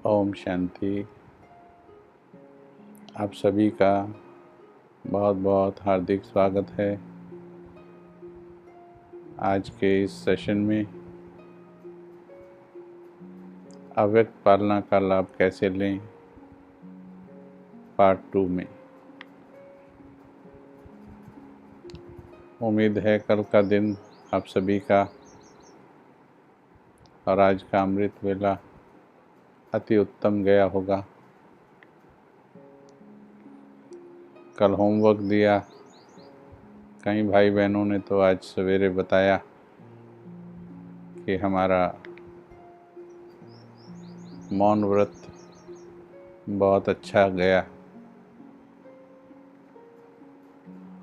ओम शांति। आप सभी का बहुत बहुत हार्दिक स्वागत है आज के इस सेशन में। अव्यक्त पालना का लाभ कैसे लें, पार्ट 2 में। उम्मीद है कल का दिन आप सभी का और आज का अमृत वेला अति उत्तम गया होगा। कल होमवर्क दिया, कई भाई बहनों ने तो आज सवेरे बताया कि हमारा मौन व्रत बहुत अच्छा गया,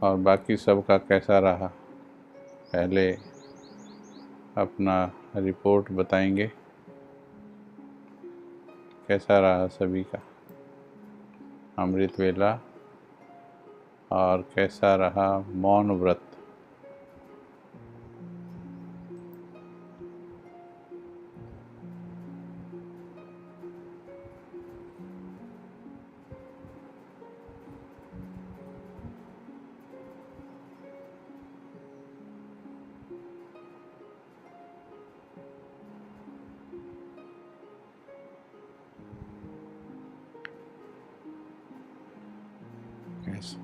और बाकी सब का कैसा रहा पहले अपना रिपोर्ट बताएंगे। कैसा रहा सभी का अमृत वेला और कैसा रहा मौन व्रत।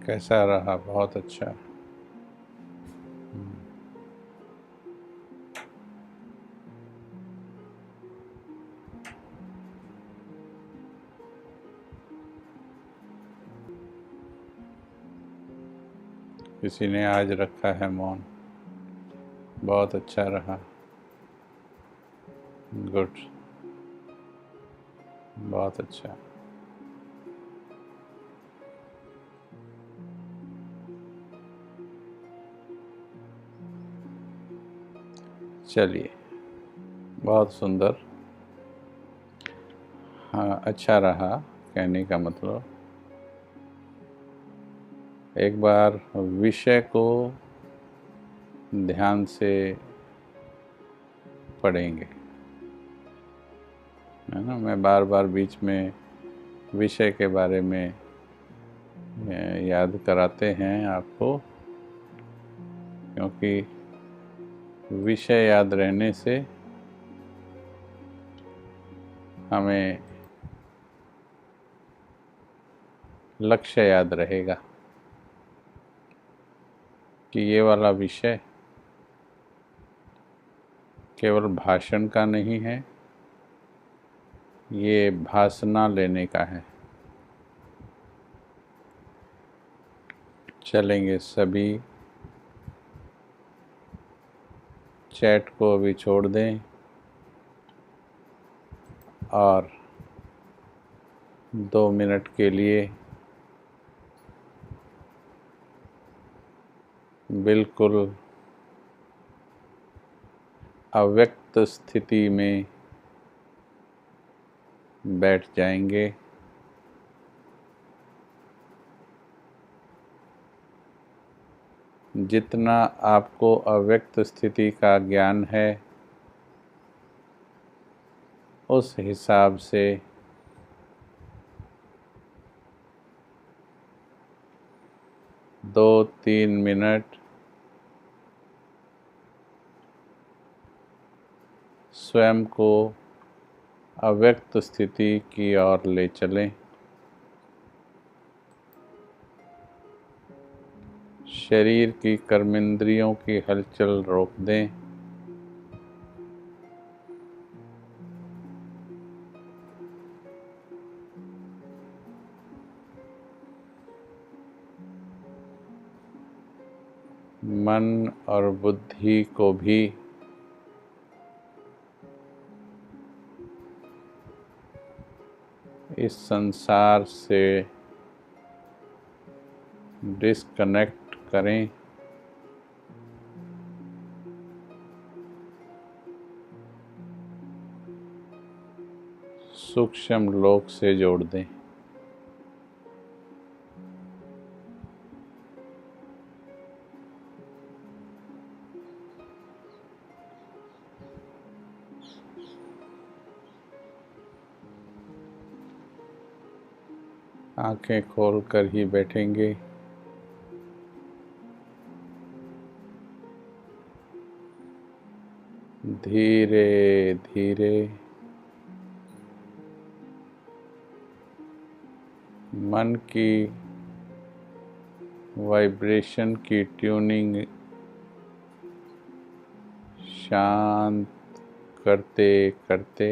कैसा रहा? बहुत अच्छा। किसी ने आज रखा है मौन, बहुत अच्छा रहा। गुड, बहुत अच्छा। चलिए, बहुत सुंदर। हाँ, अच्छा रहा कहने का मतलब एक बार विषय को ध्यान से पढ़ेंगे, है ना। मैं बार बार बीच में विषय के बारे में याद कराते हैं आपको, क्योंकि विषय याद रहने से हमें लक्ष्य याद रहेगा कि ये वाला विषय केवल भाषण का नहीं है, ये भासना लेने का है। चलेंगे सभी, चैट को अभी छोड़ दें और 2 मिनट के लिए बिल्कुल अव्यक्त स्थिति में बैठ जाएंगे। जितना आपको अव्यक्त स्थिति का ज्ञान है, उस हिसाब से दो 3 मिनट स्वयं को अव्यक्त स्थिति की ओर ले चलें। शरीर की कर्मेंद्रियों की हलचल रोक दें। मन और बुद्धि को भी इस संसार से डिस्कनेक्ट करें। सूक्ष्म लोक से जोड़ दें। आंखें खोल कर ही बैठेंगे। धीरे धीरे मन की वाइब्रेशन की ट्यूनिंग शांत करते करते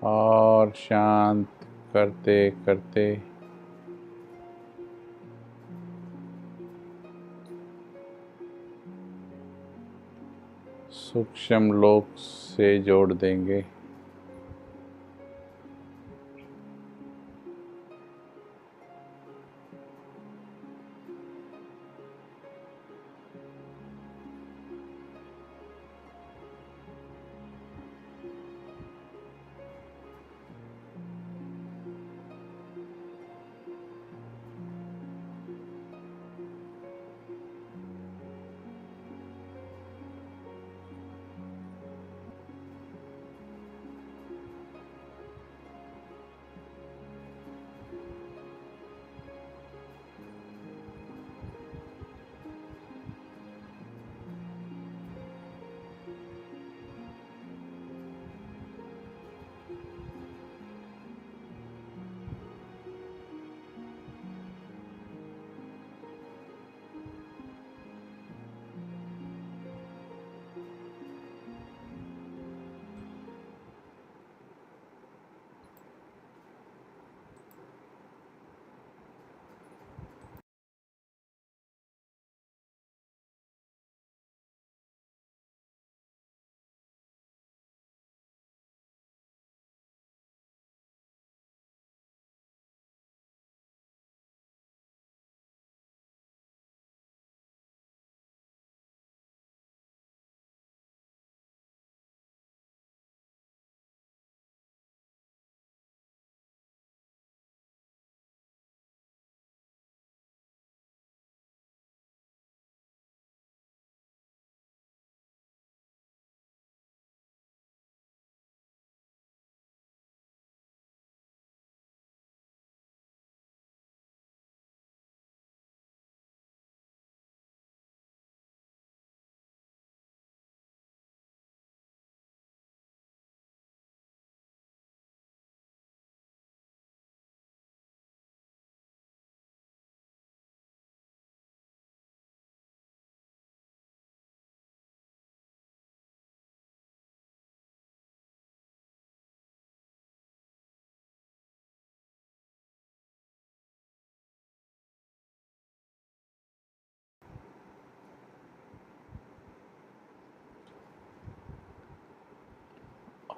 और शांत करते करते सूक्ष्म लोक से जोड़ देंगे।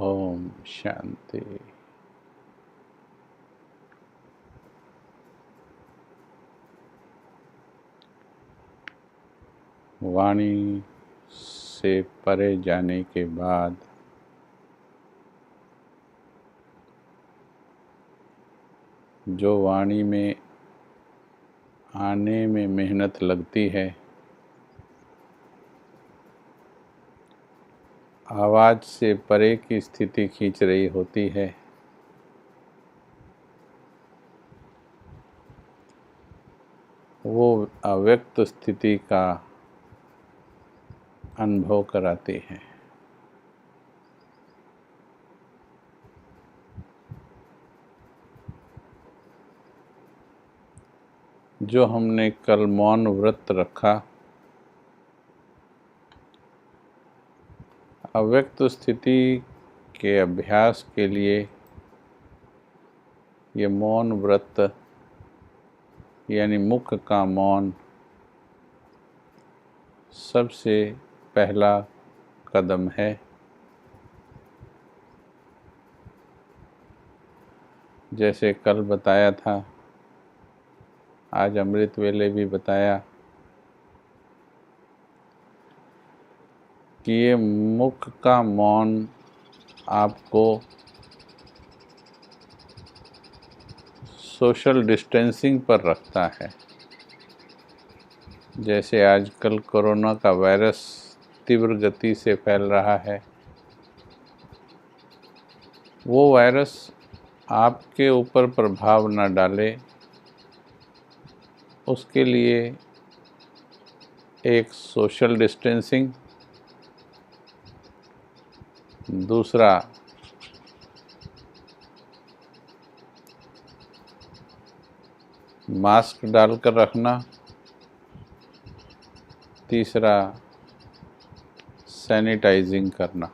ओम शांति। वाणी से परे जाने के बाद जो वाणी में आने में मेहनत लगती है, आवाज़ से परे की स्थिति खींच रही होती है, वो अव्यक्त स्थिति का अनुभव कराती है। जो हमने कल मौन व्रत रखा, अव्यक्त स्थिति के अभ्यास के लिए ये मौन व्रत यानी मुख का मौन सबसे पहला कदम है। जैसे कल बताया था, आज अमृत वेले भी बताया कि ये मुख का मौन आपको सोशल डिस्टेंसिंग पर रखता है। जैसे आजकल कोरोना का वायरस तीव्र गति से फैल रहा है, वो वायरस आपके ऊपर प्रभाव न डाले, उसके लिए एक सोशल डिस्टेंसिंग, दूसरा मास्क डालकर रखना, तीसरा सैनिटाइजिंग करना।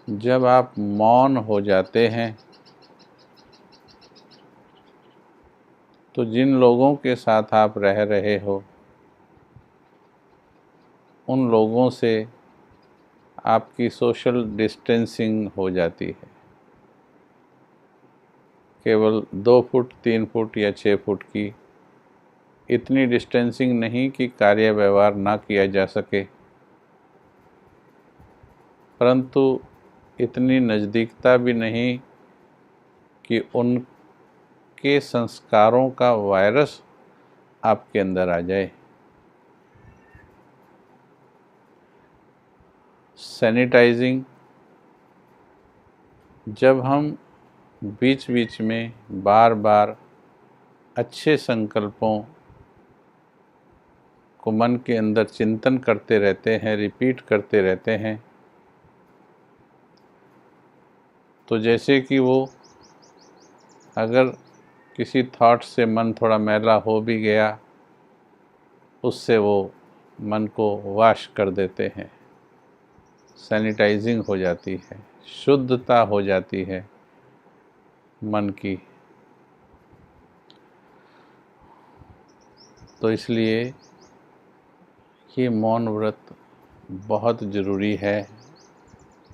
जब आप मौन हो जाते हैं तो जिन लोगों के साथ आप रह रहे हो उन लोगों से आपकी सोशल डिस्टेंसिंग हो जाती है। केवल 2 फुट, 3 फुट या 6 फुट की, इतनी डिस्टेंसिंग नहीं कि कार्य व्यवहार ना किया जा सके, परंतु इतनी नज़दीकता भी नहीं कि उनके संस्कारों का वायरस आपके अंदर आ जाए। सैनिटाइजिंग, जब हम बीच बीच में बार बार अच्छे संकल्पों को मन के अंदर चिंतन करते रहते हैं, रिपीट करते रहते हैं, तो जैसे कि वो अगर किसी थॉट से मन थोड़ा मैला हो भी गया, उससे वो मन को वॉश कर देते हैं, सैनिटाइजिंग हो जाती है, शुद्धता हो जाती है मन की। तो इसलिए ये मौन व्रत बहुत ज़रूरी है।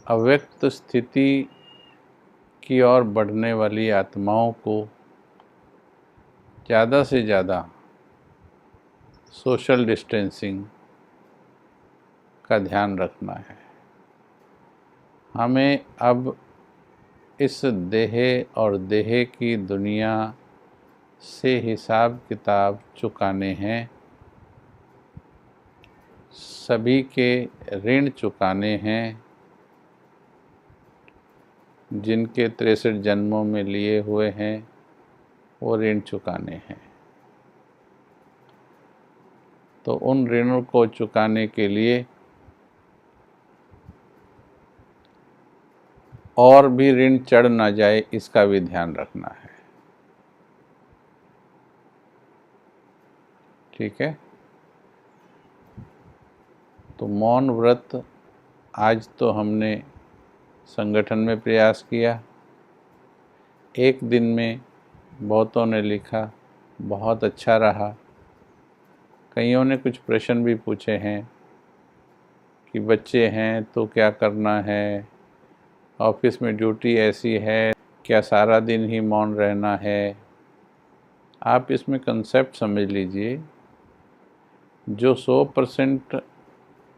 अव्यक्त स्थिति की ओर बढ़ने वाली आत्माओं को ज़्यादा से ज़्यादा सोशल डिस्टेंसिंग का ध्यान रखना है। हमें अब इस देह और देह की दुनिया से हिसाब किताब चुकाने हैं, सभी के ऋण चुकाने हैं, जिनके 63 जन्मों में लिए हुए हैं वो ऋण चुकाने हैं। तो उन ऋणों को चुकाने के लिए और भी ऋण चढ़ ना जाए, इसका भी ध्यान रखना है। ठीक है। तो मौन व्रत आज तो हमने संगठन में प्रयास किया। एक दिन में बहुतों ने लिखा बहुत अच्छा रहा। कईयों ने कुछ प्रश्न भी पूछे हैं कि बच्चे हैं तो क्या करना है, ऑफिस में ड्यूटी ऐसी है, क्या सारा दिन ही मौन रहना है। आप इसमें कंसेप्ट समझ लीजिए, जो 100%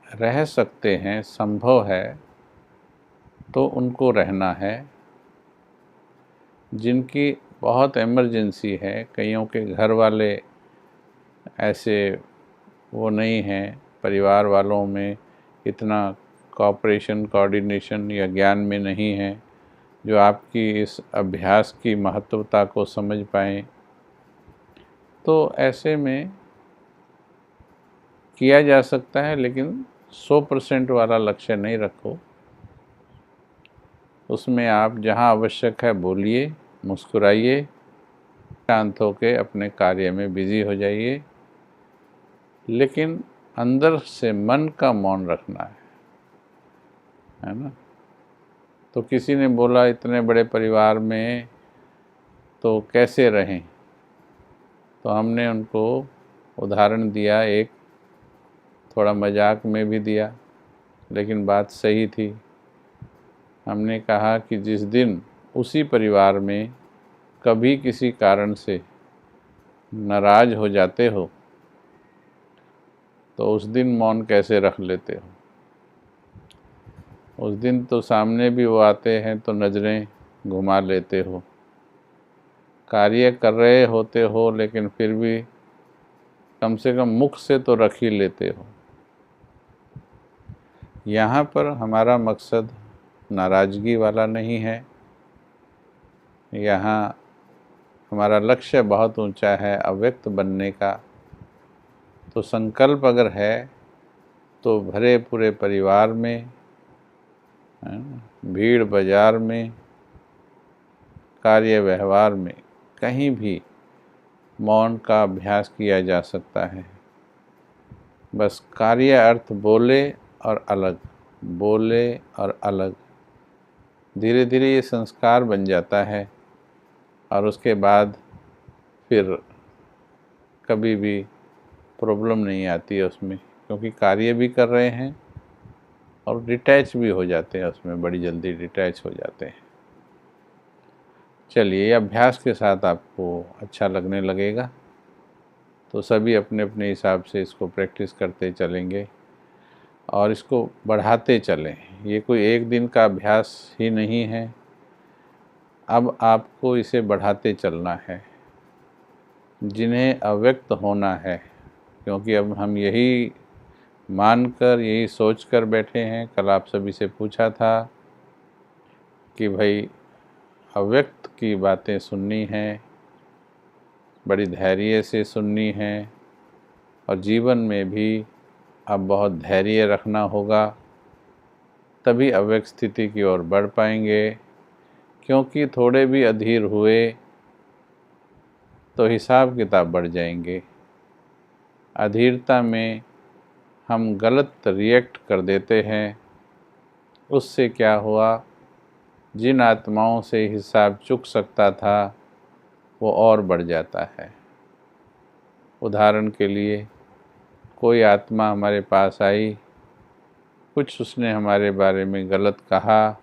रह सकते हैं, संभव है, तो उनको रहना है। जिनकी बहुत इमरजेंसी है, कईयों के घर वाले ऐसे वो नहीं हैं, परिवार वालों में इतना कोऑपरेशन, कोऑर्डिनेशन या ज्ञान में नहीं है जो आपकी इस अभ्यास की महत्वता को समझ पाएँ, तो ऐसे में किया जा सकता है, लेकिन 100% वाला लक्ष्य नहीं रखो। उसमें आप जहाँ आवश्यक है बोलिए, मुस्कुराइए, शांत होकर अपने कार्य में बिजी हो जाइए, लेकिन अंदर से मन का मौन रखना है ना। तो किसी ने बोला इतने बड़े परिवार में तो कैसे रहें, तो हमने उनको उदाहरण दिया, एक थोड़ा मजाक में भी दिया, लेकिन बात सही थी। हमने कहा कि जिस दिन उसी परिवार में कभी किसी कारण से नाराज हो जाते हो तो उस दिन मौन कैसे रख लेते हो। उस दिन तो सामने भी वो आते हैं तो नज़रें घुमा लेते हो, कार्य कर रहे होते हो, लेकिन फिर भी कम से कम मुख से तो रख ही लेते हो। यहाँ पर हमारा मकसद नाराज़गी वाला नहीं है। यहाँ हमारा लक्ष्य बहुत ऊंचा है अव्यक्त बनने का। तो संकल्प अगर है तो भरे पूरे परिवार में, भीड़ बाजार में, कार्य व्यवहार में, कहीं भी मौन का अभ्यास किया जा सकता है। बस कार्य अर्थ बोले और अलग, बोले और अलग, धीरे धीरे ये संस्कार बन जाता है और उसके बाद फिर कभी भी प्रॉब्लम नहीं आती है उसमें, क्योंकि कार्य भी कर रहे हैं और डिटैच भी हो जाते हैं उसमें, बड़ी जल्दी डिटैच हो जाते हैं। चलिए, अभ्यास के साथ आपको अच्छा लगने लगेगा, तो सभी अपने अपने हिसाब से इसको प्रैक्टिस करते चलेंगे और इसको बढ़ाते चलें। ये कोई एक दिन का अभ्यास ही नहीं है, अब आपको इसे बढ़ाते चलना है। जिन्हें अव्यक्त होना है, क्योंकि अब हम यही मानकर, यही सोचकर बैठे हैं। कल आप सभी से पूछा था कि भाई अव्यक्त की बातें सुननी हैं, बड़ी धैर्य से सुननी हैं और जीवन में भी अब बहुत धैर्य रखना होगा, तभी अव्यक्त स्थिति की ओर बढ़ पाएंगे। क्योंकि थोड़े भी अधीर हुए तो हिसाब किताब बढ़ जाएंगे। अधीरता में हम गलत रिएक्ट कर देते हैं। उससे क्या हुआ, जिन आत्माओं से हिसाब चुक सकता था वो और बढ़ जाता है। उदाहरण के लिए, कोई आत्मा हमारे पास आई, कुछ उसने हमारे बारे में गलत कहा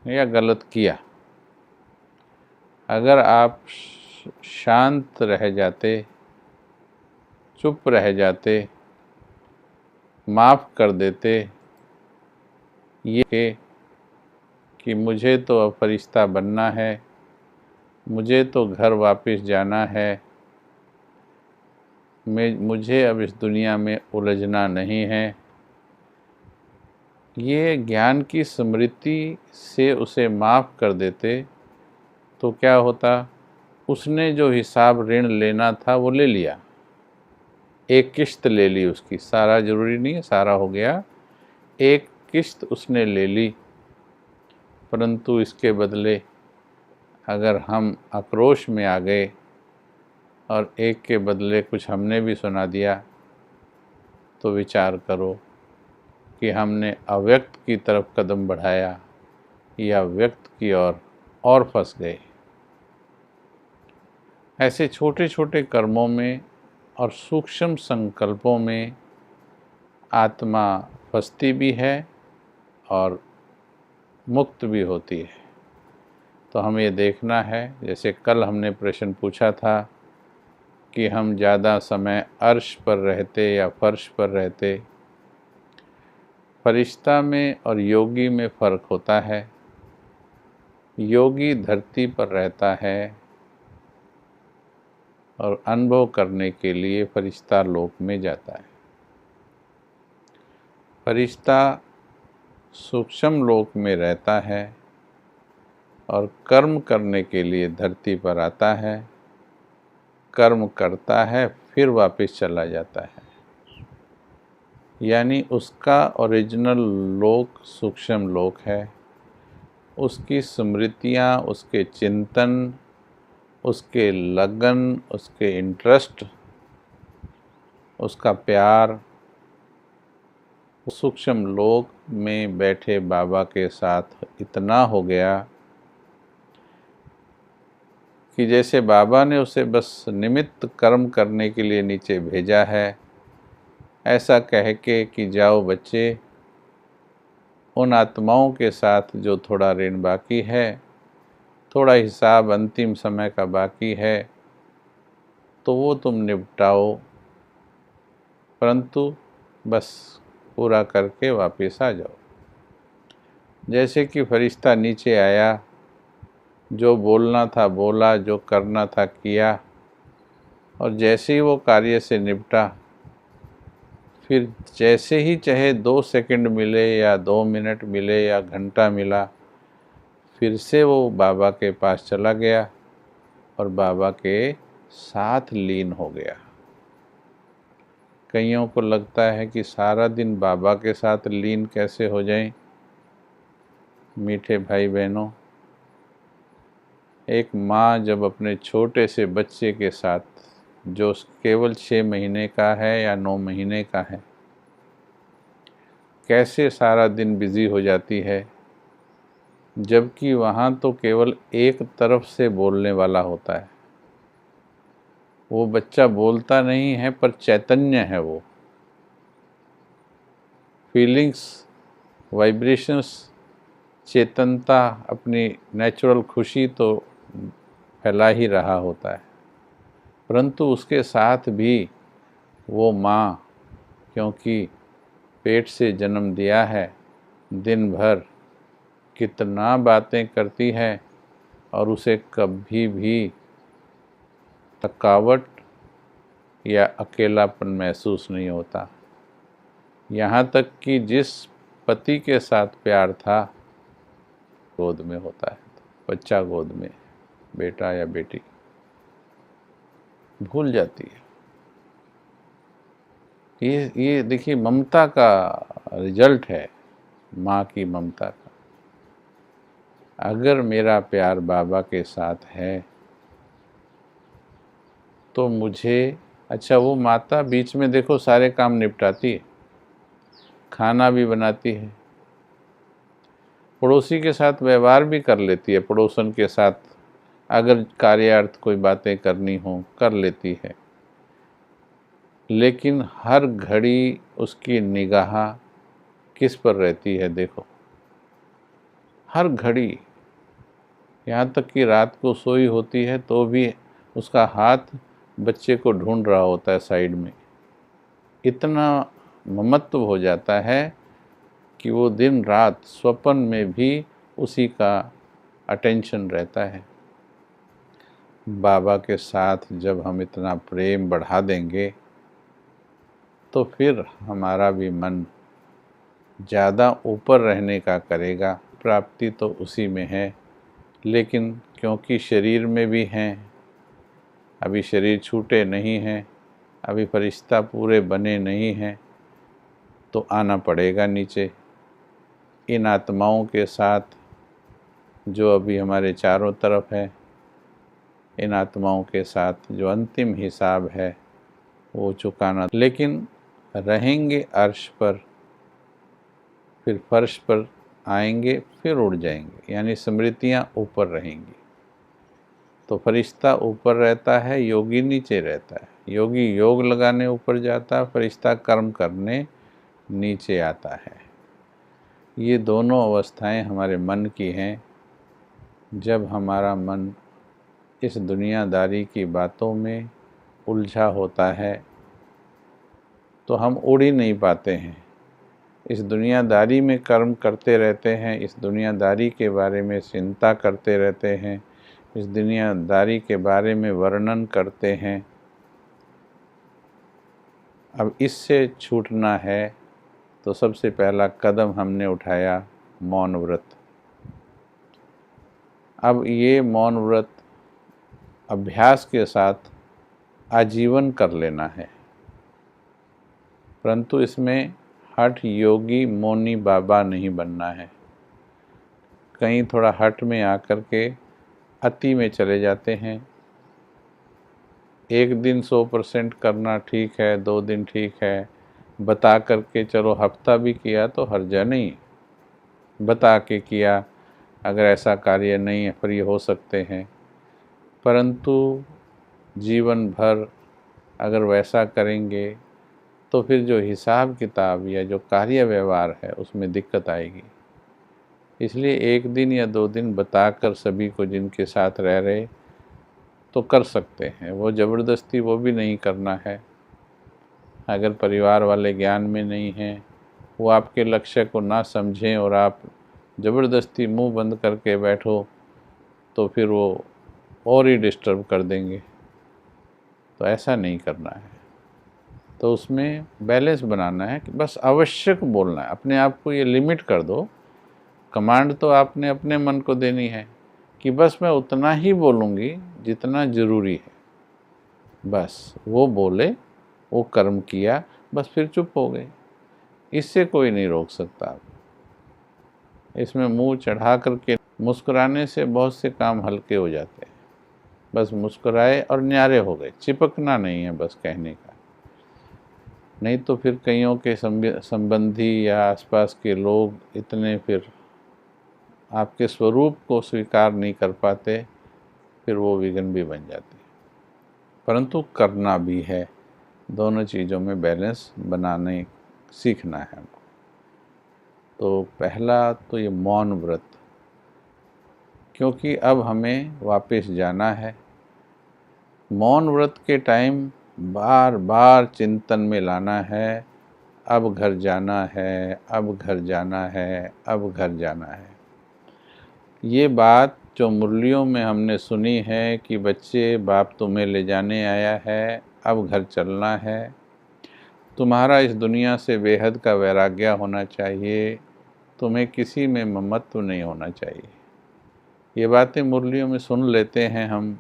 या गलत किया। अगर आप शांत रह जाते, चुप रह जाते, माफ़ कर देते, ये कि मुझे तो अब फरिश्ता बनना है, मुझे तो घर वापस जाना है, मुझे अब इस दुनिया में उलझना नहीं है, ये ज्ञान की स्मृति से उसे माफ़ कर देते, तो क्या होता, उसने जो हिसाब ऋण लेना था वो ले लिया, एक किश्त ले ली उसकी। सारा ज़रूरी नहीं है सारा हो गया, एक किश्त उसने ले ली। परंतु इसके बदले अगर हम आक्रोश में आ गए और एक के बदले कुछ हमने भी सुना दिया, तो विचार करो कि हमने अव्यक्त की तरफ कदम बढ़ाया या व्यक्त की ओर और फंस गए। ऐसे छोटे छोटे कर्मों में और सूक्ष्म संकल्पों में आत्मा फंसती भी है और मुक्त भी होती है। तो हमें ये देखना है, जैसे कल हमने प्रश्न पूछा था कि हम ज़्यादा समय अर्श पर रहते या फर्श पर रहते। फरिश्ता में और योगी में फ़र्क होता है। योगी धरती पर रहता है और अनुभव करने के लिए फरिश्ता लोक में जाता है। फरिश्ता सूक्ष्म लोक में रहता है और कर्म करने के लिए धरती पर आता है, कर्म करता है, फिर वापस चला जाता है। यानी उसका ओरिजिनल लोक सूक्ष्म लोक है। उसकी स्मृतियाँ, उसके चिंतन, उसके लगन, उसके इंटरेस्ट, उसका प्यार सूक्ष्म लोक में बैठे बाबा के साथ इतना हो गया कि जैसे बाबा ने उसे बस निमित्त कर्म करने के लिए नीचे भेजा है, ऐसा कह के कि जाओ बच्चे, उन आत्माओं के साथ जो थोड़ा ऋण बाकी है, थोड़ा हिसाब अंतिम समय का बाकी है, तो वो तुम निपटाओ, परंतु बस पूरा करके वापस आ जाओ। जैसे कि फरिश्ता नीचे आया, जो बोलना था बोला, जो करना था किया, और जैसे ही वो कार्य से निपटा, फिर जैसे ही चाहे 2 सेकंड मिले या 2 मिनट मिले या घंटा मिला, फिर से वो बाबा के पास चला गया और बाबा के साथ लीन हो गया। कईयों को लगता है कि सारा दिन बाबा के साथ लीन कैसे हो जाएं। मीठे भाई बहनों, एक माँ जब अपने छोटे से बच्चे के साथ, जो केवल 6 महीने का है या 9 महीने का है, कैसे सारा दिन बिजी हो जाती है, जबकि वहाँ तो केवल एक तरफ से बोलने वाला होता है। वो बच्चा बोलता नहीं है पर चैतन्य है। वो फीलिंग्स, वाइब्रेशंस, चेतनता, अपनी नेचुरल खुशी तो फैला ही रहा होता है, परंतु उसके साथ भी वो माँ, क्योंकि पेट से जन्म दिया है, दिन भर कितना बातें करती है और उसे कभी भी थकावट या अकेलापन महसूस नहीं होता। यहाँ तक कि जिस पति के साथ प्यार था, गोद में होता है, बच्चा गोद में, बेटा या बेटी, भूल जाती है। ये देखिए ममता का रिजल्ट है, माँ की ममता का। अगर मेरा प्यार बाबा के साथ है तो मुझे, अच्छा वो माता बीच में देखो सारे काम निपटाती है, खाना भी बनाती है, पड़ोसी के साथ व्यवहार भी कर लेती है, पड़ोसन के साथ अगर कार्यार्थ कोई बातें करनी हो कर लेती है, लेकिन हर घड़ी उसकी निगाह किस पर रहती है? देखो, हर घड़ी, यहाँ तक कि रात को सोई होती है तो भी उसका हाथ बच्चे को ढूंढ रहा होता है साइड में। इतना ममत्व हो जाता है कि वो दिन रात स्वप्न में भी उसी का अटेंशन रहता है। बाबा के साथ जब हम इतना प्रेम बढ़ा देंगे तो फिर हमारा भी मन ज़्यादा ऊपर रहने का करेगा। प्राप्ति तो उसी में है, लेकिन क्योंकि शरीर में भी हैं, अभी शरीर छूटे नहीं हैं, अभी फरिश्ता पूरे बने नहीं हैं, तो आना पड़ेगा नीचे। इन आत्माओं के साथ जो अभी हमारे चारों तरफ है, इन आत्माओं के साथ जो अंतिम हिसाब है वो चुकाना। लेकिन रहेंगे अर्श पर, फिर फर्श पर आएंगे, फिर उड़ जाएंगे, यानी स्मृतियाँ ऊपर रहेंगी। तो फरिश्ता ऊपर रहता है, योगी नीचे रहता है। योगी योग लगाने ऊपर जाता है, फरिश्ता कर्म करने नीचे आता है। ये दोनों अवस्थाएं हमारे मन की हैं। जब हमारा मन इस दुनियादारी की बातों में उलझा होता है तो हम उड़ ही नहीं पाते हैं। इस दुनियादारी में कर्म करते रहते हैं, इस दुनियादारी के बारे में चिंता करते रहते हैं, इस दुनियादारी के बारे में वर्णन करते हैं। अब इससे छूटना है तो सबसे पहला कदम हमने उठाया मौन व्रत। अब ये मौन व्रत अभ्यास के साथ आजीवन कर लेना है, परंतु इसमें हठ योगी मौनी बाबा नहीं बनना है। कहीं थोड़ा हठ में आकर के अति में चले जाते हैं। एक दिन 100% करना ठीक है, 2 दिन ठीक है, बता करके चलो हफ्ता भी किया तो हर्जा नहीं, बता के किया, अगर ऐसा कार्य नहीं है फिर ये हो सकते हैं। परंतु जीवन भर अगर वैसा करेंगे तो फिर जो हिसाब किताब या जो कार्य व्यवहार है उसमें दिक्कत आएगी। इसलिए 1 दिन या 2 दिन बताकर सभी को जिनके साथ रह रहे तो कर सकते हैं, वो ज़बरदस्ती वो भी नहीं करना है। अगर परिवार वाले ज्ञान में नहीं हैं, वो आपके लक्ष्य को ना समझें और आप ज़बरदस्ती मुंह बंद करके बैठो तो फिर वो और ही डिस्टर्ब कर देंगे। तो ऐसा नहीं करना है। तो उसमें बैलेंस बनाना है कि बस आवश्यक बोलना है। अपने आप को ये लिमिट कर दो। कमांड तो आपने अपने मन को देनी है कि बस मैं उतना ही बोलूँगी जितना ज़रूरी है। बस वो बोले, वो कर्म किया, बस फिर चुप हो गए। इससे कोई नहीं रोक सकता। इसमें मुंह चढ़ा करके मुस्कुराने से बहुत से काम हल्के हो जाते हैं। बस मुस्कुराए और न्यारे हो गए, चिपकना नहीं है बस कहने का। नहीं तो फिर कईयों के संबंधी या आसपास के लोग इतने फिर आपके स्वरूप को स्वीकार नहीं कर पाते, फिर वो विघ्न भी बन जाते हैं। परंतु करना भी है, दोनों चीज़ों में बैलेंस बनाने सीखना है। तो पहला तो ये मौन व्रत, क्योंकि अब हमें वापस जाना है। मौन व्रत के टाइम बार बार चिंतन में लाना है, अब घर जाना है, अब घर जाना है, अब घर जाना है। ये बात जो मुरलियों में हमने सुनी है कि बच्चे बाप तुम्हें ले जाने आया है, अब घर चलना है, तुम्हारा इस दुनिया से बेहद का वैराग्य होना चाहिए, तुम्हें किसी में ममत्व नहीं होना चाहिए। ये बातें मुरलियों में सुन लेते हैं हम,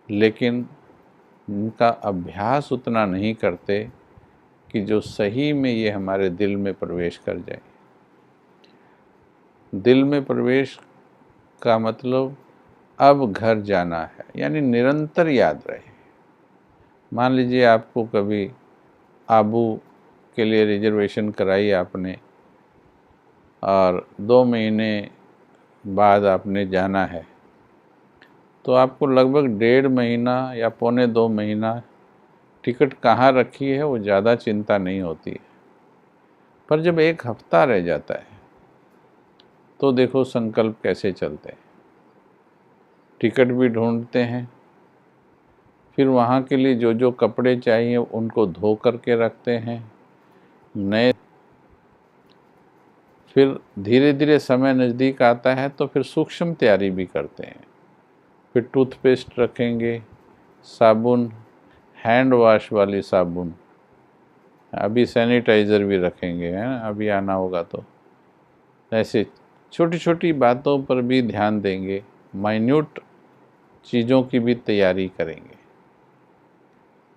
लेकिन इनका अभ्यास उतना नहीं करते कि जो सही में ये हमारे दिल में प्रवेश कर जाए। दिल में प्रवेश का मतलब अब घर जाना है, यानी निरंतर याद रहे। मान लीजिए आपको कभी आबू के लिए रिजर्वेशन कराई आपने और 2 महीने बाद आपने जाना है, तो आपको लगभग 1.5 महीना या 1.25 महीना टिकट कहाँ रखी है वो ज़्यादा चिंता नहीं होती है। पर जब 1 हफ्ता रह जाता है तो देखो संकल्प कैसे चलते हैं। टिकट भी ढूंढते हैं, फिर वहाँ के लिए जो जो कपड़े चाहिए उनको धो करके रखते हैं नए। फिर धीरे धीरे समय नज़दीक आता है तो फिर सूक्ष्म तैयारी भी करते हैं। फिर टूथपेस्ट रखेंगे, साबुन, हैंड वॉश वाली साबुन, अभी सैनिटाइज़र भी रखेंगे, है ना, अभी आना होगा तो। ऐसे छोटी छोटी बातों पर भी ध्यान देंगे, माइन्यूट चीज़ों की भी तैयारी करेंगे,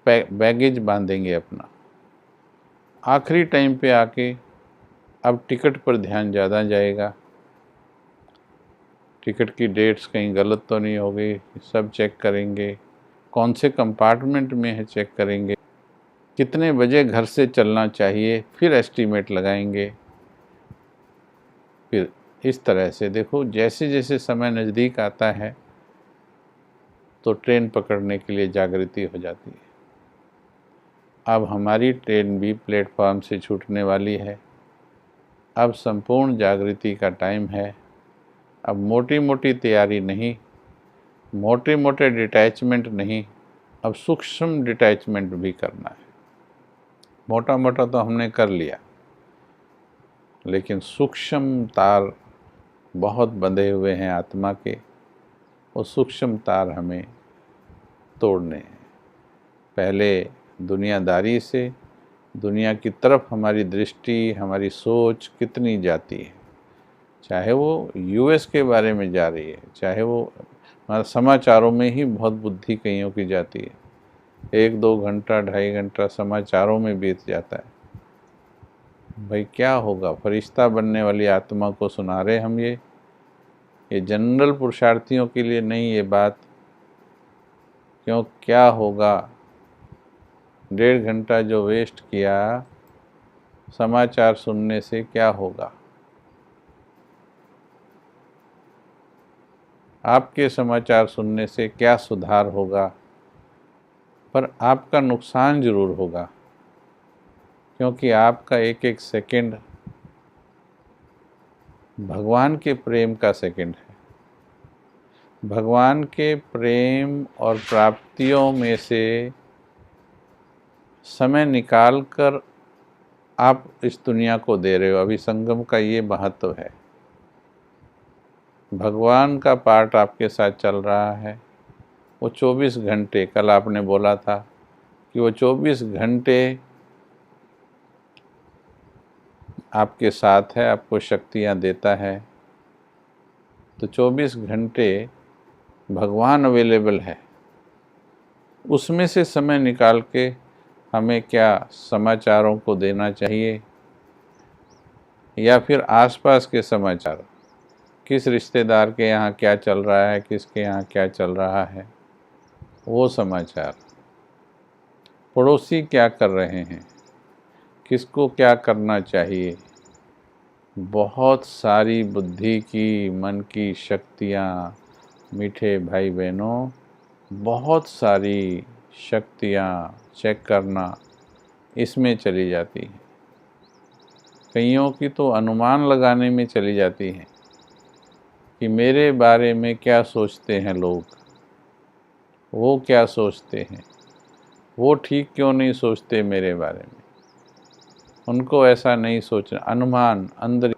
बैगेज बांधेंगे अपना। आखिरी टाइम पे आके अब टिकट पर ध्यान ज़्यादा जाएगा, टिकट की डेट्स कहीं गलत तो नहीं हो गई, सब चेक करेंगे। कौन से कंपार्टमेंट में है चेक करेंगे, कितने बजे घर से चलना चाहिए, फिर एस्टीमेट लगाएंगे। फिर इस तरह से देखो जैसे जैसे समय नज़दीक आता है तो ट्रेन पकड़ने के लिए जागृति हो जाती है। अब हमारी ट्रेन भी प्लेटफॉर्म से छूटने वाली है। अब संपूर्ण जागृति का टाइम है। अब मोटी मोटी तैयारी नहीं, मोटे मोटे डिटैचमेंट नहीं, अब सूक्ष्म डिटैचमेंट भी करना है। मोटा मोटा तो हमने कर लिया, लेकिन सूक्ष्म तार बहुत बंधे हुए हैं आत्मा के, वो सूक्ष्म तार हमें तोड़ने हैं। पहले दुनियादारी से दुनिया की तरफ हमारी दृष्टि, हमारी सोच कितनी जाती है, चाहे वो यूएस के बारे में जा रही है, चाहे वो हमारे समाचारों में ही बहुत बुद्धि कईयों की जाती है। 1-2 घंटा 2.5 घंटा समाचारों में बीत जाता है। भाई क्या होगा, फरिश्ता बनने वाली आत्मा को सुना रहे हम ये जनरल पुरुषार्थियों के लिए नहीं ये बात। क्यों, क्या होगा, 1.5 घंटा जो वेस्ट किया समाचार सुनने से क्या होगा। आपके समाचार सुनने से क्या सुधार होगा, पर आपका नुकसान जरूर होगा, क्योंकि आपका एक एक सेकंड भगवान के प्रेम का सेकंड है। भगवान के प्रेम और प्राप्तियों में से समय निकाल कर आप इस दुनिया को दे रहे हो। अभी संगम का ये महत्व है। भगवान का पार्ट आपके साथ चल रहा है, वो 24 घंटे, कल आपने बोला था कि वो 24 घंटे आपके साथ है, आपको शक्तियाँ देता है, तो 24 घंटे भगवान अवेलेबल है। उसमें से समय निकाल के हमें क्या समाचारों को देना चाहिए, या फिर आसपास के समाचार, किस रिश्तेदार के यहाँ क्या चल रहा है, किसके यहाँ क्या चल रहा है, वो समाचार, पड़ोसी क्या कर रहे हैं, किसको क्या करना चाहिए, बहुत सारी बुद्धि की, मन की शक्तियाँ, मीठे भाई बहनों, बहुत सारी शक्तियाँ चेक करना इसमें चली जाती हैं। कईयों की तो अनुमान लगाने में चली जाती हैं कि मेरे बारे में क्या सोचते हैं लोग, वो क्या सोचते हैं, वो ठीक क्यों नहीं सोचते मेरे बारे में, उनको ऐसा नहीं सोचना। अनुमान, अंदर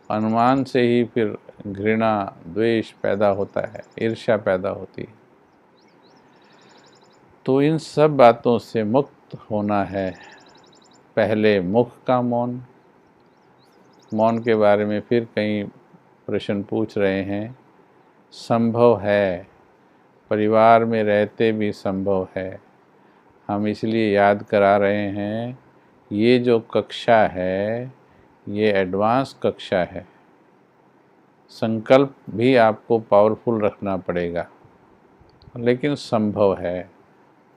अनुमान से ही फिर घृणा, द्वेष पैदा होता है, ईर्ष्या पैदा होती है। तो इन सब बातों से मुक्त होना है। पहले मुख का मौन, मौन के बारे में फिर कई प्रश्न पूछ रहे हैं। संभव है, परिवार में रहते भी संभव है। हम इसलिए याद करा रहे हैं, ये जो कक्षा है ये एडवांस कक्षा है। संकल्प भी आपको पावरफुल रखना पड़ेगा, लेकिन संभव है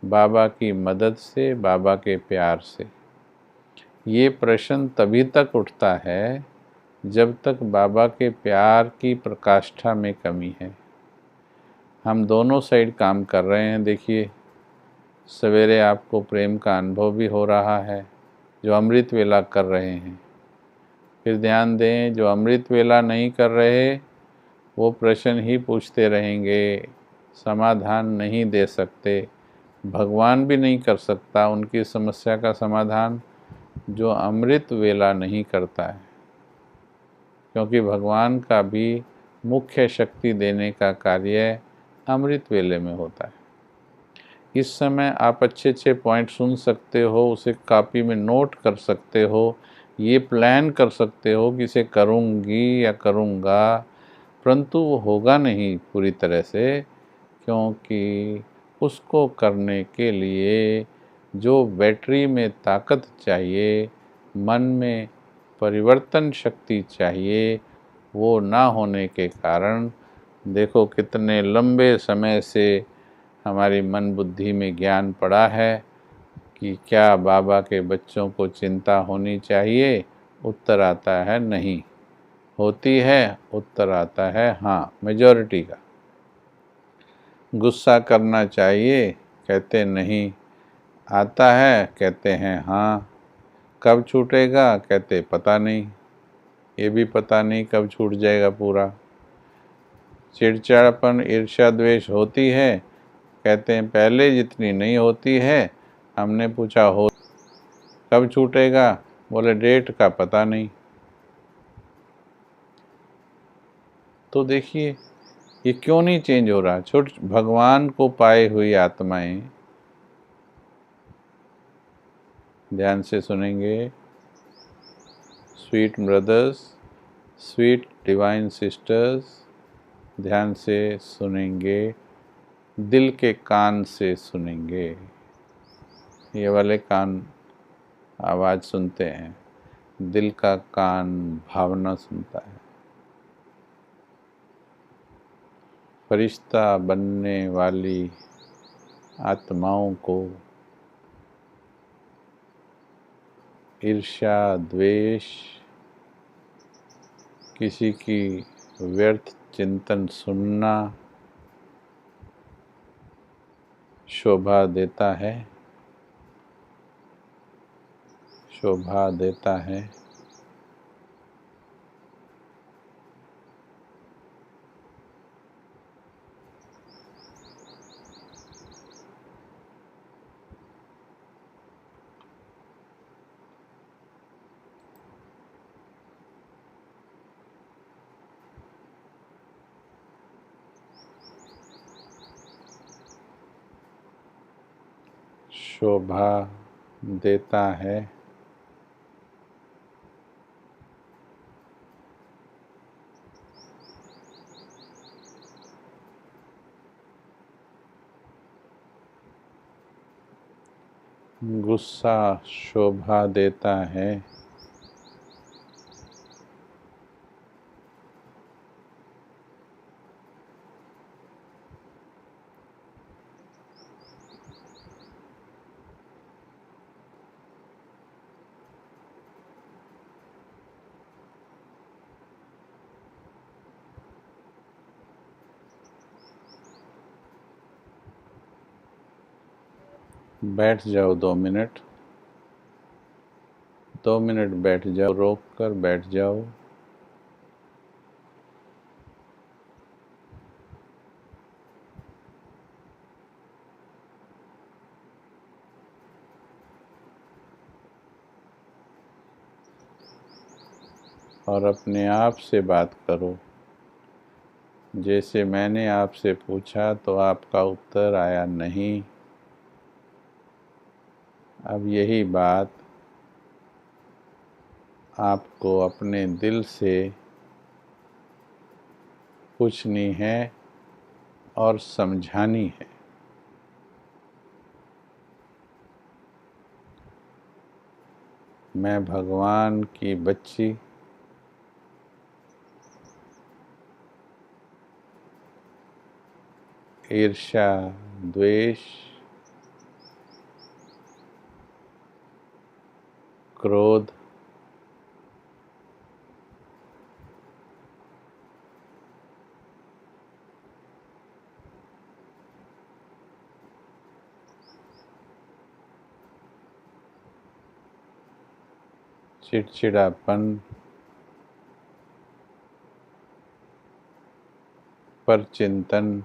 बाबा की मदद से, बाबा के प्यार से। ये प्रश्न तभी तक उठता है जब तक बाबा के प्यार की प्रकाष्ठा में कमी है। हम दोनों साइड काम कर रहे हैं। देखिए, सवेरे आपको प्रेम का अनुभव भी हो रहा है जो अमृत वेला कर रहे हैं। फिर ध्यान दें, जो अमृत वेला नहीं कर रहे वो प्रश्न ही पूछते रहेंगे, समाधान नहीं दे सकते। भगवान भी नहीं कर सकता उनकी समस्या का समाधान जो अमृत वेला नहीं करता है, क्योंकि भगवान का भी मुख्य शक्ति देने का कार्य अमृत वेले में होता है। इस समय आप अच्छे अच्छे पॉइंट सुन सकते हो, उसे कॉपी में नोट कर सकते हो, ये प्लान कर सकते हो कि इसे करूँगी या करूँगा, परंतु वो होगा नहीं पूरी तरह से, क्योंकि उसको करने के लिए जो बैटरी में ताकत चाहिए, मन में परिवर्तन शक्ति चाहिए, वो ना होने के कारण देखो कितने लंबे समय से हमारी मन बुद्धि में ज्ञान पड़ा है कि क्या बाबा के बच्चों को चिंता होनी चाहिए। उत्तर आता है नहीं। होती है, उत्तर आता है हाँ, मेजॉरिटी का। गुस्सा करना चाहिए, कहते नहीं। आता है, कहते हैं हाँ। कब छूटेगा, कहते पता नहीं। ये भी पता नहीं कब छूट जाएगा पूरा। चिड़चिड़ापन, ईर्ष्या, द्वेष होती है, कहते हैं पहले जितनी नहीं होती है। हमने पूछा हो कब छूटेगा, बोले डेट का पता नहीं। तो देखिए ये क्यों नहीं चेंज हो रहा। छोट भगवान को पाए हुई आत्माएं ध्यान से सुनेंगे। Sweet brothers, sweet divine sisters, ध्यान से सुनेंगे, दिल के कान से सुनेंगे। ये वाले कान आवाज़ सुनते हैं, दिल का कान भावना सुनता है। फरिश्ता बनने वाली आत्माओं को ईर्ष्या, द्वेष, किसी की व्यर्थ चिंतन सुनना शोभा देता है, शोभा देता है। शोभा देता है। गुस्सा शोभा देता है। बैठ जाओ 2 मिनट, 2 मिनट बैठ जाओ, रोक कर बैठ जाओ। और अपने आप से बात करो। जैसे मैंने आपसे पूछा तो आपका उत्तर आया नहीं। अब यही बात आपको अपने दिल से पूछनी है और समझानी है। मैं भगवान की बच्ची ईर्ष्या, द्वेष, क्रोध, चिड़चिड़ापन पर चिंतन,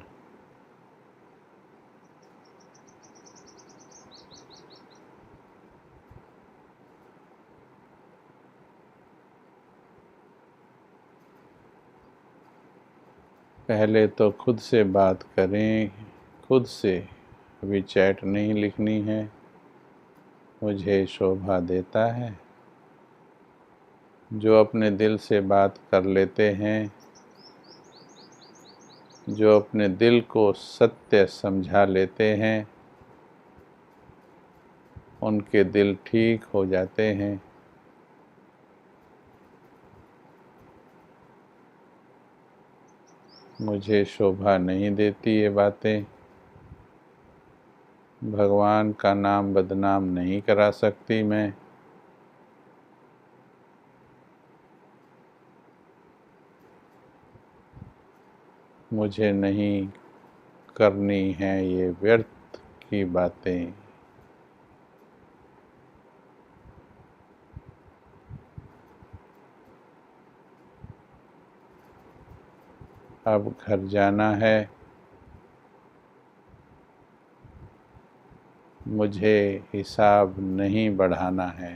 पहले तो खुद से बात करें, खुद से। अभी चैट नहीं लिखनी है। मुझे शोभा देता है। जो अपने दिल से बात कर लेते हैं, जो अपने दिल को सत्य समझा लेते हैं, उनके दिल ठीक हो जाते हैं। मुझे शोभा नहीं देती ये बातें। भगवान का नाम बदनाम नहीं करा सकती मैं। मुझे नहीं करनी है ये व्यर्थ की बातें। अब घर जाना है। मुझे हिसाब नहीं बढ़ाना है।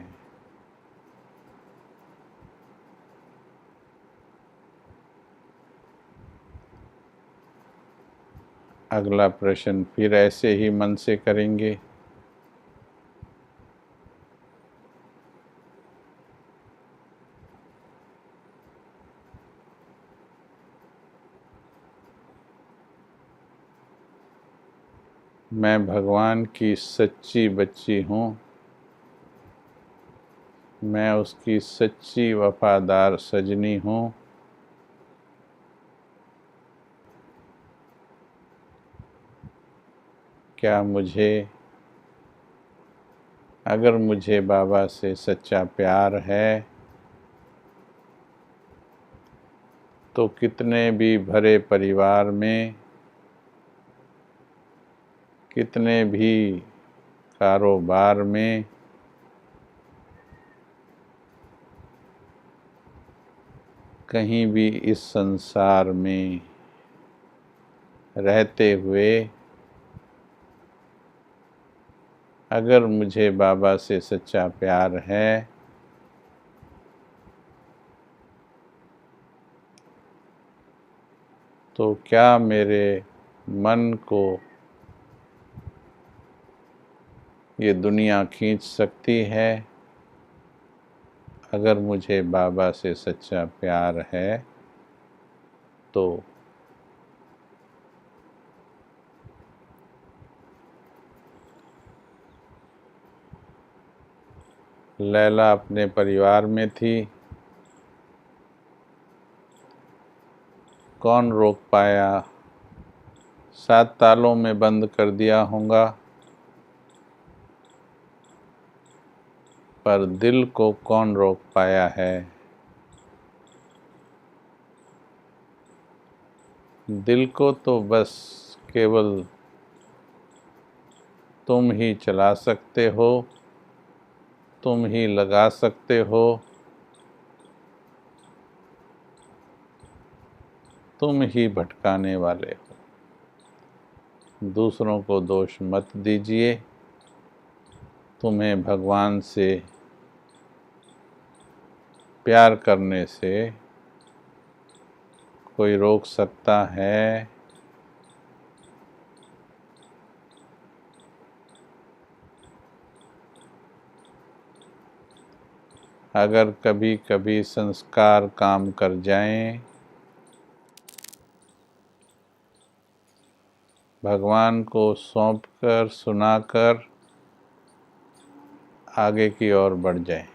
अगला प्रश्न फिर ऐसे ही मन से करेंगे। मैं भगवान की सच्ची बच्ची हूँ। मैं उसकी सच्ची वफादार सजनी हूँ। क्या अगर मुझे बाबा से सच्चा प्यार है तो कितने भी भरे परिवार में, कितने भी कारोबार में, कहीं भी इस संसार में रहते हुए अगर मुझे बाबा से सच्चा प्यार है तो क्या मेरे मन को ये दुनिया खींच सकती है अगर मुझे बाबा से सच्चा प्यार है तो। लैला अपने परिवार में थी, कौन रोक पाया? 7 तालों में बंद कर दिया होगा, पर दिल को कौन रोक पाया है? दिल को तो बस केवल तुम ही चला सकते हो, तुम ही लगा सकते हो, तुम ही भटकाने वाले हो। दूसरों को दोष मत दीजिए। तुम्हें भगवान से प्यार करने से कोई रोक सकता है? अगर कभी कभी संस्कार काम कर जाएं, भगवान को सौंपकर सुनाकर आगे की ओर बढ़ जाएं।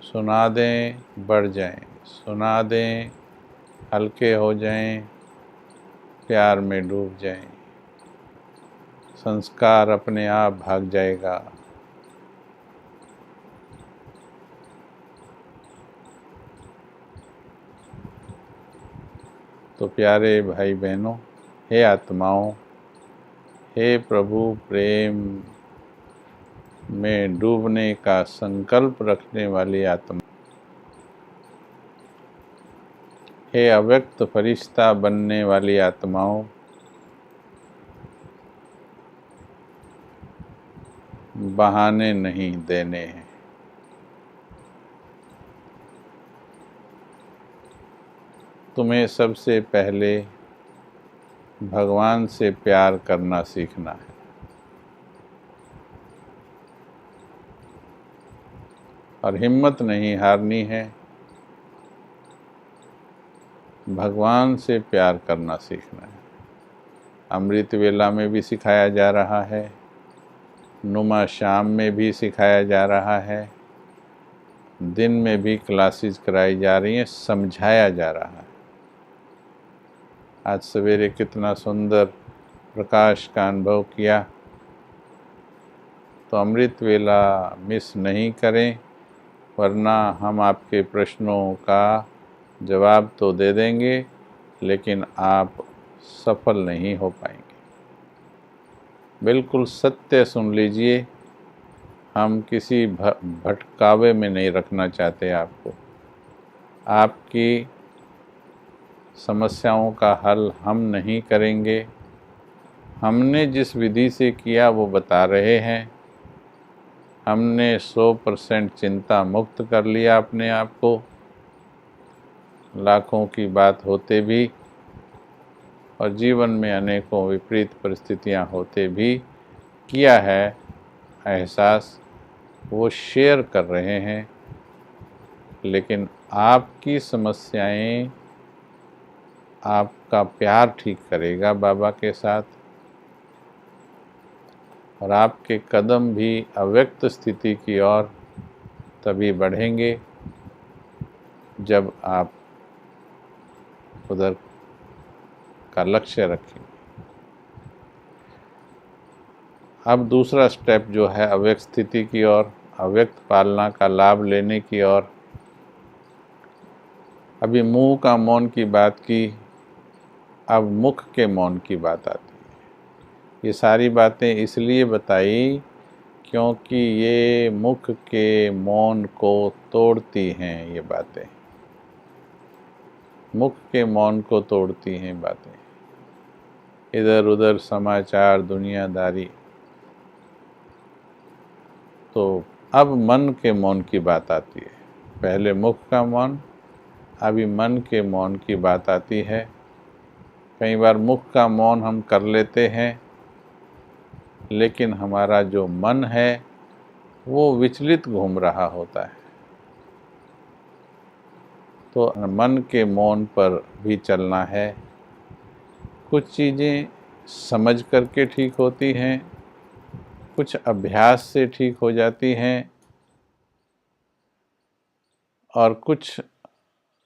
सुना दें, बढ़ जाएं, सुना दें, हल्के हो जाएं, प्यार में डूब जाएं। संस्कार अपने आप भाग जाएगा। तो प्यारे भाई बहनों, हे आत्माओं, हे प्रभु प्रेम में डूबने का संकल्प रखने वाली आत्मा, हे अव्यक्त फरिश्ता बनने वाली आत्माओं, बहाने नहीं देने हैं। तुम्हें सबसे पहले भगवान से प्यार करना सीखना है। और हिम्मत नहीं हारनी है। भगवान से प्यार करना सीखना है। अमृत वेला में भी सिखाया जा रहा है, नुमा शाम में भी सिखाया जा रहा है, दिन में भी क्लासेस कराई जा रही हैं, समझाया जा रहा है। आज सवेरे कितना सुंदर प्रकाश का अनुभव किया। तो अमृत वेला मिस नहीं करें, वरना हम आपके प्रश्नों का जवाब तो दे देंगे, लेकिन आप सफल नहीं हो पाएंगे। बिल्कुल सत्य सुन लीजिए। हम किसी भटकावे में नहीं रखना चाहते आपको। आपकी समस्याओं का हल हम नहीं करेंगे। हमने जिस विधि से किया वो बता रहे हैं। हमने 100% चिंता मुक्त कर लिया अपने आप को। लाखों की बात होते भी और जीवन में अनेकों विपरीत परिस्थितियां होते भी किया है एहसास, वो शेयर कर रहे हैं। लेकिन आपकी समस्याएं आपका प्यार ठीक करेगा बाबा के साथ। और आपके कदम भी अव्यक्त स्थिति की ओर तभी बढ़ेंगे जब आप उधर का लक्ष्य रखेंगे। अब दूसरा स्टेप जो है अव्यक्त स्थिति की ओर, अव्यक्त पालना का लाभ लेने की ओर। अभी मुंह का मौन की बात की, अब मुख के मौन की बात आती है। ये सारी बातें इसलिए बताई क्योंकि ये मुख के मौन को तोड़ती हैं। ये बातें मुख के मौन को तोड़ती हैं बातें। इधर उधर समाचार, दुनियादारी। तो अब मन के मौन की बात आती है। पहले मुख का मौन, अभी मन के मौन की बात आती है। कई बार मुख का मौन हम कर लेते हैं, लेकिन हमारा जो मन है वो विचलित घूम रहा होता है। तो मन के मौन पर भी चलना है। कुछ चीज़ें समझ करके ठीक होती हैं, कुछ अभ्यास से ठीक हो जाती हैं, और कुछ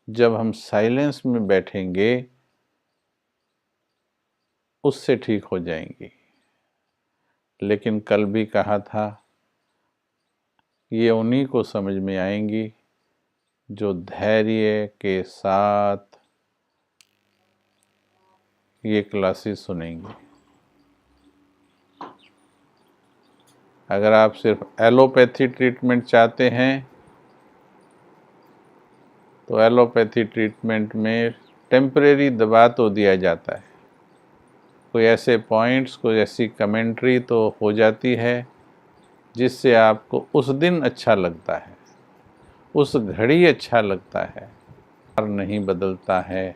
जब हम साइलेंस में बैठेंगे उससे ठीक हो जाएंगी। लेकिन कल भी कहा था, ये उन्हीं को समझ में आएंगी जो धैर्य के साथ ये क्लासेस सुनेंगे। अगर आप सिर्फ एलोपैथी ट्रीटमेंट चाहते हैं तो एलोपैथी ट्रीटमेंट में टेम्परेरी दवा तो दिया जाता है, कोई ऐसे पॉइंट्स, कोई ऐसी कमेंट्री तो हो जाती है जिससे आपको उस दिन अच्छा लगता है, उस घड़ी अच्छा लगता है, और नहीं बदलता है,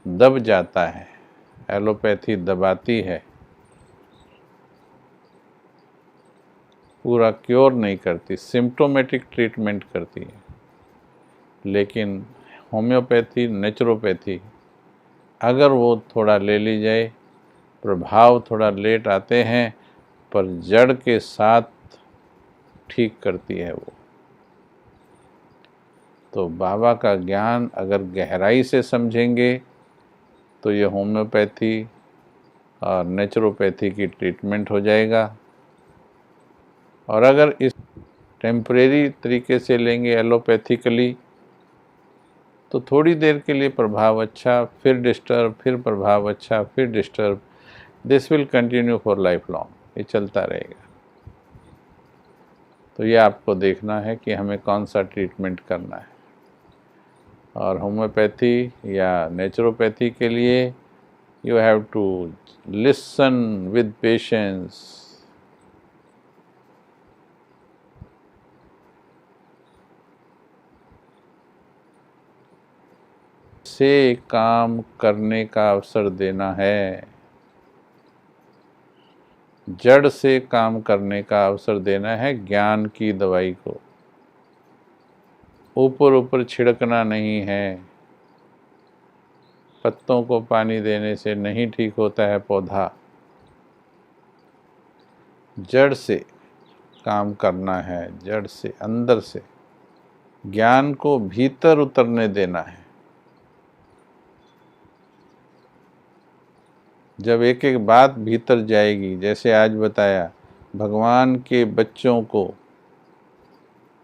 दब जाता है। एलोपैथी दबाती है, पूरा क्योर नहीं करती, सिम्प्टोमेटिक ट्रीटमेंट करती है। लेकिन होम्योपैथी, नेचुरोपैथी अगर वो थोड़ा ले ली जाए, प्रभाव थोड़ा लेट आते हैं पर जड़ के साथ ठीक करती है वो। तो बाबा का ज्ञान अगर गहराई से समझेंगे तो ये होम्योपैथी और नेचुरोपैथी की ट्रीटमेंट हो जाएगा। और अगर इस टेम्परेरी तरीके से लेंगे एलोपैथिकली तो थोड़ी देर के लिए प्रभाव अच्छा, फिर डिस्टर्ब, फिर प्रभाव अच्छा, फिर disturb. This will continue for life long, ये चलता रहेगा। तो ये आपको देखना है कि हमें कौन सा ट्रीटमेंट करना है। और होम्योपैथी या नेचुरोपैथी के लिए you have to listen with patience. से काम करने का अवसर देना है, जड़ से काम करने का अवसर देना है। ज्ञान की दवाई को ऊपर ऊपर छिड़कना नहीं है। पत्तों को पानी देने से नहीं ठीक होता है पौधा, जड़ से काम करना है, जड़ से, अंदर से ज्ञान को भीतर उतरने देना है। जब एक एक बात भीतर जाएगी, जैसे आज बताया, भगवान के बच्चों को,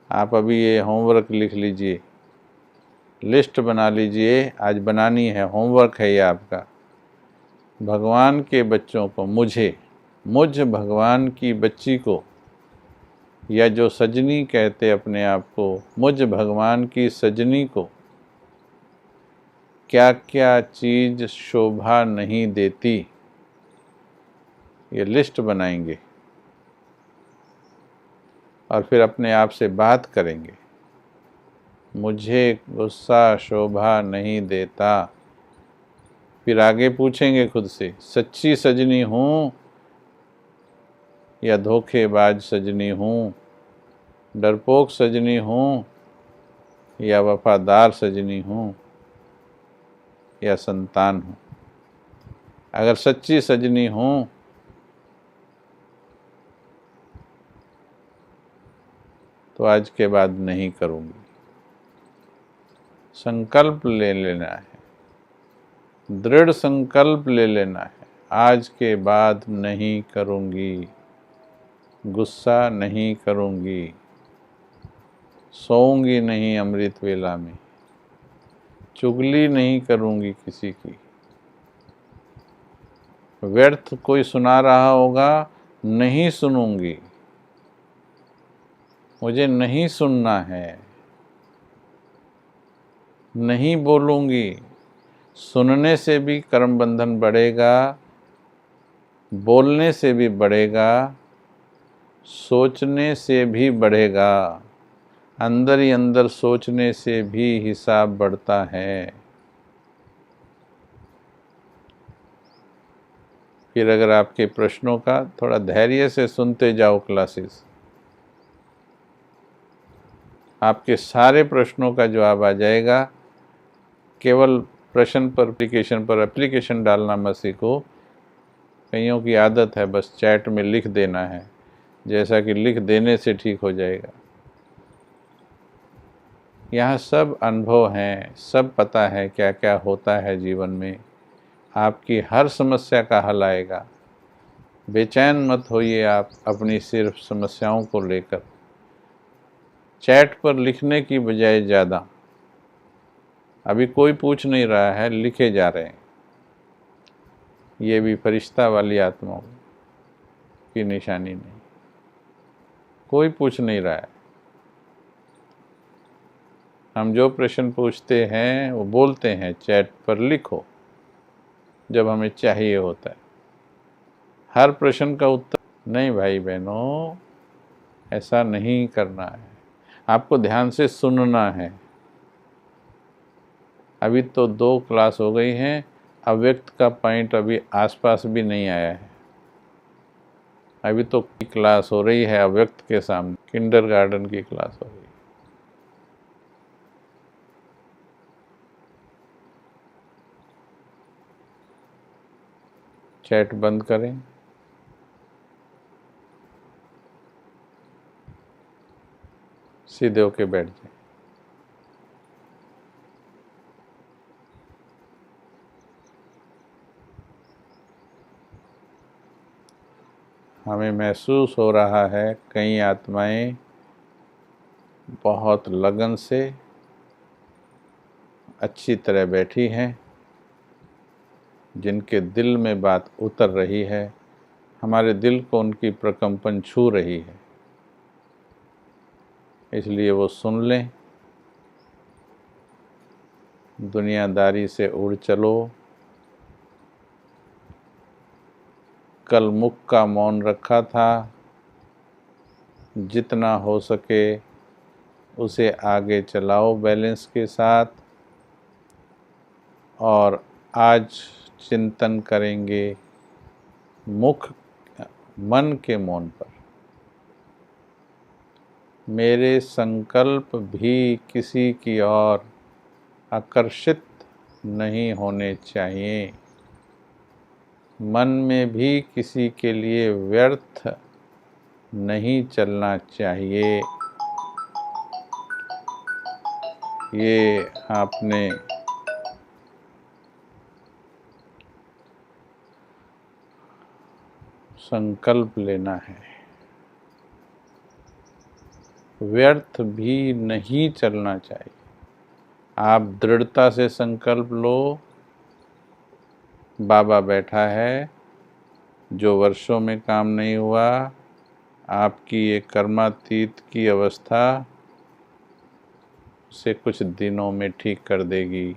आप अभी ये होमवर्क लिख लीजिए, लिस्ट बना लीजिए, आज बनानी है, होमवर्क है ये आपका। भगवान के बच्चों को, मुझ भगवान की बच्ची को, या जो सजनी कहते अपने आप को, मुझ भगवान की सजनी को क्या क्या चीज़ शोभा नहीं देती, ये लिस्ट बनाएंगे और फिर अपने आप से बात करेंगे। मुझे गुस्सा शोभा नहीं देता। फिर आगे पूछेंगे खुद से, सच्ची सजनी हूँ या धोखेबाज सजनी हूँ, डरपोक सजनी हूँ या वफादार सजनी हूँ या संतान हूँ। अगर सच्ची सजनी हूँ तो आज के बाद नहीं करूँगी। संकल्प ले लेना है, दृढ़ संकल्प ले लेना है, आज के बाद नहीं करूँगी, गुस्सा नहीं करूँगी, सोऊंगी नहीं अमृत वेला में, चुगली नहीं करूँगी किसी की, व्यर्थ कोई सुना रहा होगा नहीं सुनूंगी, मुझे नहीं सुनना है, नहीं बोलूँगी। सुनने से भी कर्म बंधन बढ़ेगा, बोलने से भी बढ़ेगा, सोचने से भी बढ़ेगा। अंदर ही अंदर सोचने से भी हिसाब बढ़ता है। फिर अगर आपके प्रश्नों का थोड़ा धैर्य से सुनते जाओ क्लासेस, आपके सारे प्रश्नों का जवाब आ जाएगा। केवल प्रश्न पर एप्लीकेशन डालना मत सीखो। कईयों की आदत है बस चैट में लिख देना है, जैसा कि लिख देने से ठीक हो जाएगा। यहाँ सब अनुभव हैं, सब पता है क्या क्या होता है जीवन में। आपकी हर समस्या का हल आएगा। बेचैन मत होइए आप अपनी सिर्फ समस्याओं को लेकर। चैट पर लिखने की बजाय ज़्यादा, अभी कोई पूछ नहीं रहा है, लिखे जा रहे हैं। ये भी फरिश्ता वाली आत्माओं की निशानी नहीं, कोई पूछ नहीं रहा है। हम जो प्रश्न पूछते हैं वो बोलते हैं चैट पर लिखो, जब हमें चाहिए होता है। हर प्रश्न का उत्तर नहीं भाई बहनों, ऐसा नहीं करना है। आपको ध्यान से सुनना है। अभी तो 2 क्लास हो गई हैं, अव्यक्त का पॉइंट अभी आसपास भी नहीं आया है। अभी तो क्लास हो रही है अव्यक्त के सामने, किंडरगार्टन की क्लास हो रही है। चैट बंद करें, सीधे होके बैठ जाए। हमें महसूस हो रहा है कई आत्माएं बहुत लगन से अच्छी तरह बैठी हैं, जिनके दिल में बात उतर रही है। हमारे दिल को उनकी प्रकंपन छू रही है, इसलिए वो सुन लें। दुनियादारी से उड़ चलो। कल मुख का मौन रखा था, जितना हो सके उसे आगे चलाओ बैलेंस के साथ। और आज चिंतन करेंगे मन के मौन पर। मेरे संकल्प भी किसी की ओर आकर्षित नहीं होने चाहिए। मन में भी किसी के लिए व्यर्थ नहीं चलना चाहिए। ये आपने संकल्प लेना है। व्यर्थ भी नहीं चलना चाहिए। आप दृढ़ता से संकल्प लो। बाबा बैठा है, जो वर्षों में काम नहीं हुआ, आपकी ये कर्मातीत की अवस्था से कुछ दिनों में ठीक कर देगी।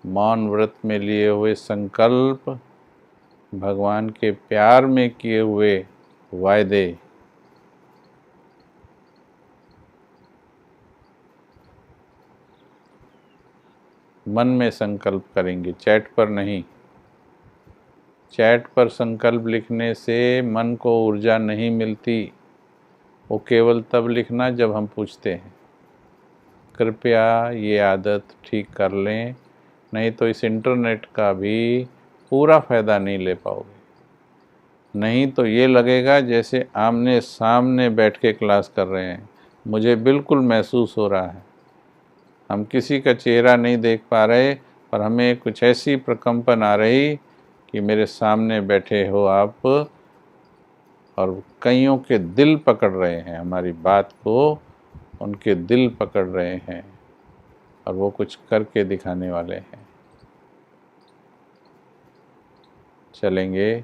मौन व्रत में लिए हुए संकल्प, भगवान के प्यार में किए हुए वायदे, मन में संकल्प करेंगे, चैट पर नहीं। चैट पर संकल्प लिखने से मन को ऊर्जा नहीं मिलती। वो केवल तब लिखना जब हम पूछते हैं। कृपया ये आदत ठीक कर लें, नहीं तो इस इंटरनेट का भी पूरा फ़ायदा नहीं ले पाओगे। नहीं तो ये लगेगा जैसे आमने सामने बैठ के क्लास कर रहे हैं। मुझे बिल्कुल महसूस हो रहा है। हम किसी का चेहरा नहीं देख पा रहे, पर हमें कुछ ऐसी प्रकंपन आ रही कि मेरे सामने बैठे हो आप, और कईयों के दिल पकड़ रहे हैं हमारी बात को, उनके दिल पकड़ रहे हैं और वो कुछ करके दिखाने वाले हैं। चलेंगे,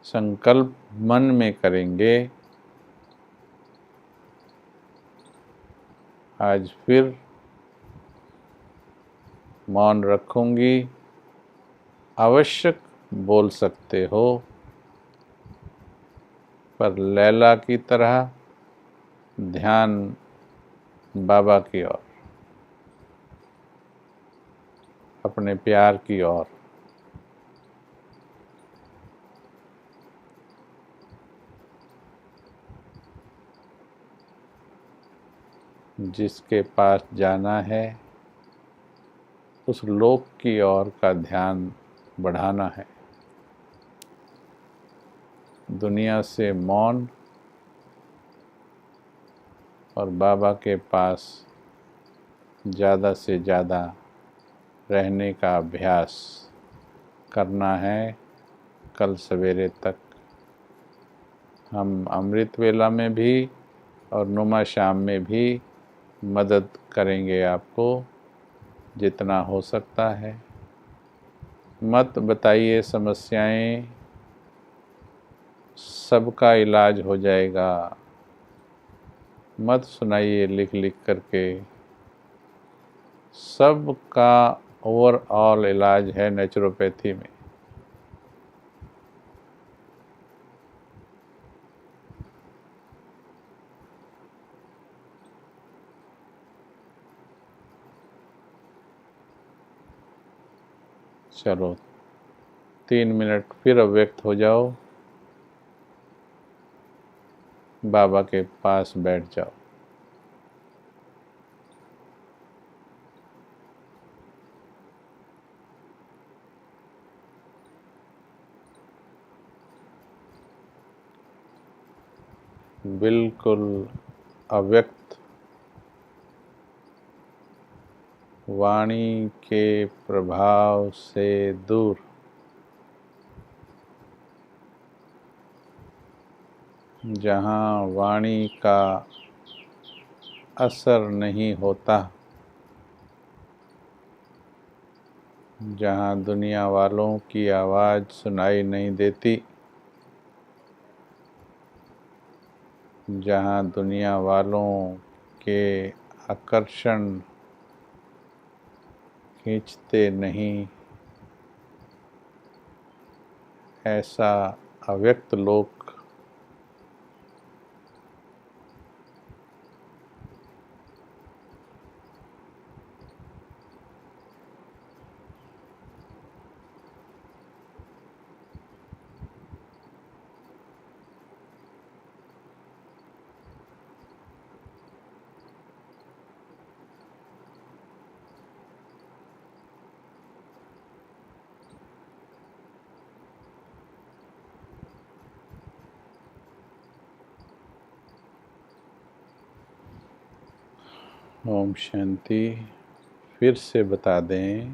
संकल्प मन में करेंगे। आज फिर मौन रखूंगी। आवश्यक बोल सकते हो, पर लैला की तरह ध्यान बाबा की ओर, अपने प्यार की ओर। जिसके पास जाना है उस लोक की ओर का ध्यान बढ़ाना है। दुनिया से मौन और बाबा के पास ज़्यादा से ज़्यादा रहने का अभ्यास करना है। कल सवेरे तक हम अमृत वेला में भी और नुमा शाम में भी मदद करेंगे आपको जितना हो सकता है। मत बताइए समस्याएं, सबका इलाज हो जाएगा। मत सुनाइए लिख लिख करके, सबका ओवरऑल इलाज है नेचुरोपैथी में। चलो 3 मिनट फिर अव्यक्त हो जाओ, बाबा के पास बैठ जाओ। बिल्कुल अव्यक्त, वाणी के प्रभाव से दूर, जहाँ वाणी का असर नहीं होता, जहाँ दुनिया वालों की आवाज़ सुनाई नहीं देती, जहाँ दुनिया वालों के आकर्षण खींचते नहीं, ऐसा अव्यक्त लोक ओम शांति। फिर से बता दें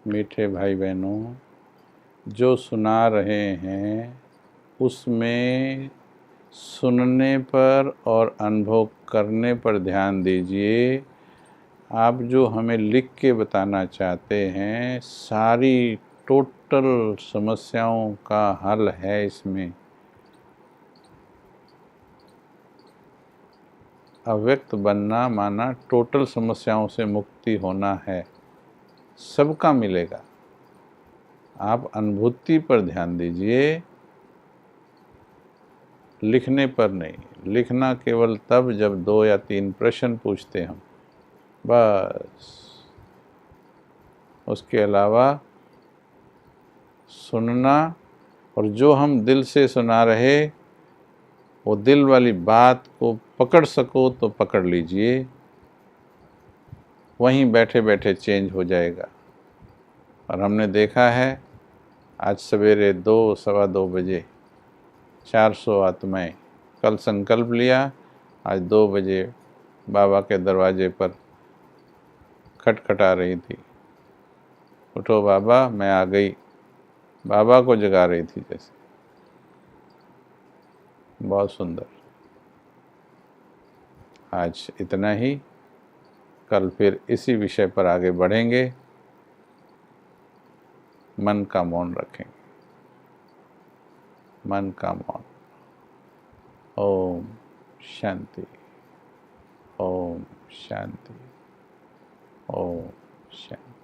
मीठे भाई बहनों, जो सुना रहे हैं उसमें सुनने पर और अनुभव करने पर ध्यान दीजिए। आप जो हमें लिख के बताना चाहते हैं, सारी टोटल समस्याओं का हल है इसमें। अव्यक्त बनना माना टोटल समस्याओं से मुक्ति होना है, सबका मिलेगा। आप अनुभूति पर ध्यान दीजिए, लिखने पर नहीं। लिखना केवल तब जब 2 या 3 प्रश्न पूछते हम, बस। उसके अलावा सुनना, और जो हम दिल से सुना रहे वो दिल वाली बात को पकड़ सको तो पकड़ लीजिए, वहीं बैठे बैठे चेंज हो जाएगा। और हमने देखा है आज सवेरे 2 सवा 2 बजे 400 आत्माएं, कल संकल्प लिया, आज 2 बजे बाबा के दरवाजे पर खटखटा रही थी, उठो बाबा मैं आ गई। बाबा को जगा रही थी जैसे। बहुत सुंदर। आज इतना ही, कल फिर इसी विषय पर आगे बढ़ेंगे। मन का मौन रखेंगे, मन का मौन। ओम शांति, ओम शांति, ओम शांति।